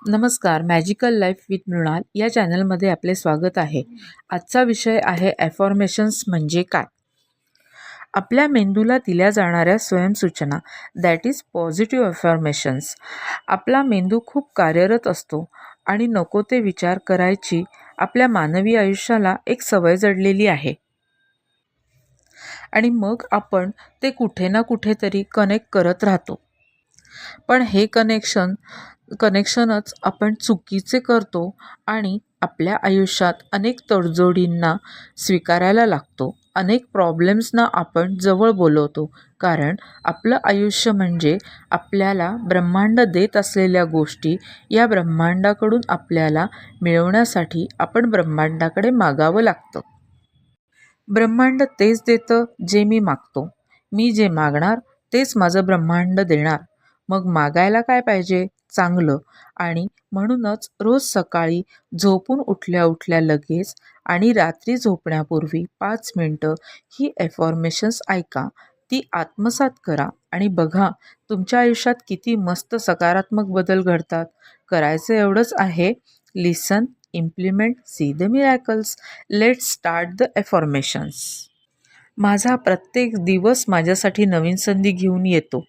नमस्कार, magical life with Mrinal या चॅनलमध्ये आपले स्वागत आहे. आजचा विषय आहे ॲफॉर्मेशन्स म्हणजे काय. आपल्या मेंदूला दिल्या जाणाऱ्या स्वयंसूचना दॅट इज पॉझिटिव्ह ॲफॉर्मेशन्स. आपला मेंदू खूप कार्यरत असतो आणि नको ते विचार करायची आपल्या मानवी आयुष्याला एक सवय जडलेली आहे आणि मग आपण ते कुठे ना कुठेतरी कनेक्ट करत राहतो. पण हे कनेक्शनच आपण चुकीचे करतो आणि आपल्या आयुष्यात अनेक तडजोडींना स्वीकारायला लागतो. अनेक प्रॉब्लेम्सना आपण जवळ बोलवतो, कारण आपलं आयुष्य म्हणजे आपल्याला ब्रह्मांड देत असलेल्या गोष्टी या ब्रह्मांडाकडून आपल्याला मिळवण्यासाठी आपण ब्रह्मांडाकडे मागावं लागतं. ब्रह्मांड तेच देतं जे मी मागतो. मी जे मागणार तेच माझं ब्रह्मांड देणार. मग मागायला काय पाहिजे? चांगलं. आणि म्हणूनच रोज सकाळी झोपून उठल्या उठल्या लगेच आणि रात्री झोपण्यापूर्वी 5 मिनटं ही ॲफॉर्मेशन्स ऐका, ती आत्मसात करा आणि बघा तुमच्या आयुष्यात किती मस्त सकारात्मक बदल घडतात. करायचं एवढंच आहे. Listen, implement, see the miracles. Let's start the affirmations. माझा प्रत्येक दिवस माझ्यासाठी नवीन संधी घेऊन येतो.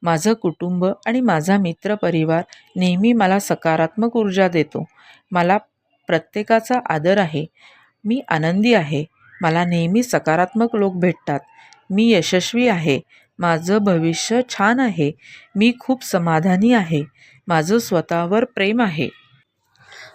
माझं कुटुंब आणि माझा मित्रपरिवार नेहमी मला सकारात्मक ऊर्जा देतो. मला प्रत्येकाचा आदर आहे. मी आनंदी आहे. मला नेहमी सकारात्मक लोक भेटतात. मी यशस्वी आहे. माझं भविष्य छान आहे. मी खूप समाधानी आहे. माझं स्वतःवर प्रेम आहे.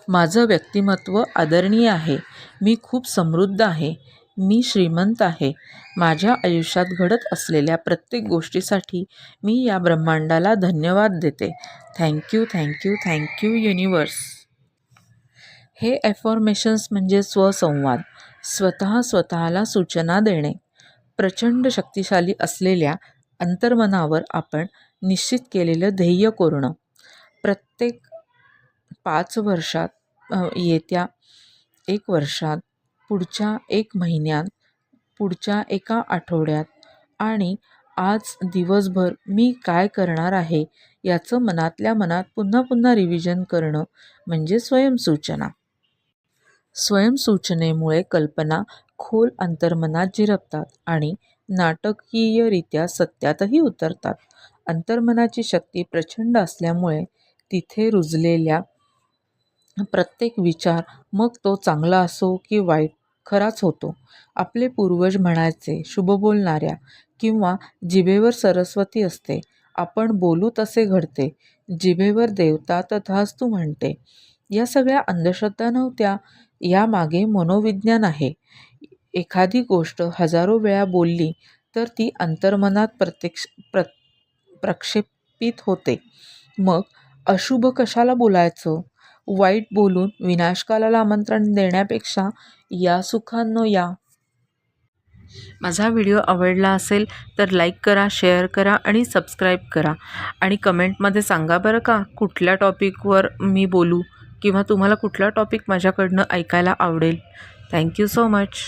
माझं व्यक्तिमत्व आदरणीय आहे. मी खूप समृद्ध आहे. मी श्रीमंत आहे. माझ्या आयुष्यात घडत असलेल्या प्रत्येक गोष्टीसाठी मी या ब्रह्मांडाला धन्यवाद देते. Thank you, thank you, thank you universe. हे ॲफॉर्मेशन्स म्हणजे स्वसंवाद. स्वतःला सूचना देणे. प्रचंड शक्तिशाली असलेल्या अंतर्मनावर आपण निश्चित केलेलं ध्येय कोरणं. प्रत्येक 5 वर्षात, येत्या 1 वर्षात, पुढच्या 1 महिन्यात, पुढच्या एका आठवड्यात आणि आज दिवसभर मी काय करणार आहे याचं मनातल्या मनात पुन्हा पुन्हा रिव्हिजन करणं म्हणजे स्वयंसूचना. स्वयंसूचनेमुळे कल्पना खोल अंतर्मनात झिरपतात आणि नाटकीयरित्या सत्यातही उतरतात. अंतर्मनाची शक्ती प्रचंड असल्यामुळे तिथे रुजलेल्या प्रत्येक विचार, मग तो चांगला असो की वाईट, खराच होतो. आपले पूर्वज म्हणायचे, शुभ बोलणाऱ्या किंवा जिभेवर सरस्वती असते. आपण बोलू तसे घडते. जिभेवर देवता तथास्तु म्हणते. या सगळ्या अंधश्रद्धा नव्हत्या. यामागे मनोविज्ञान आहे. एखादी गोष्ट हजारो वेळा बोलली तर ती अंतर्मनात प्रक्षेपित होते. मग अशुभ कशाला बोलायचं? वाईट बोलून विनाशकाला आमंत्रण देण्यापेक्षा या सुखांनो या. माझा व्हिडिओ आवडला असेल तर लाईक करा, शेअर करा आणि सबस्क्राईब करा. आणि कमेंटमध्ये सांगा बरं का, कुठल्या टॉपिकवर मी बोलू किंवा तुम्हाला कुठला टॉपिक माझ्याकडनं ऐकायला आवडेल. Thank you so much.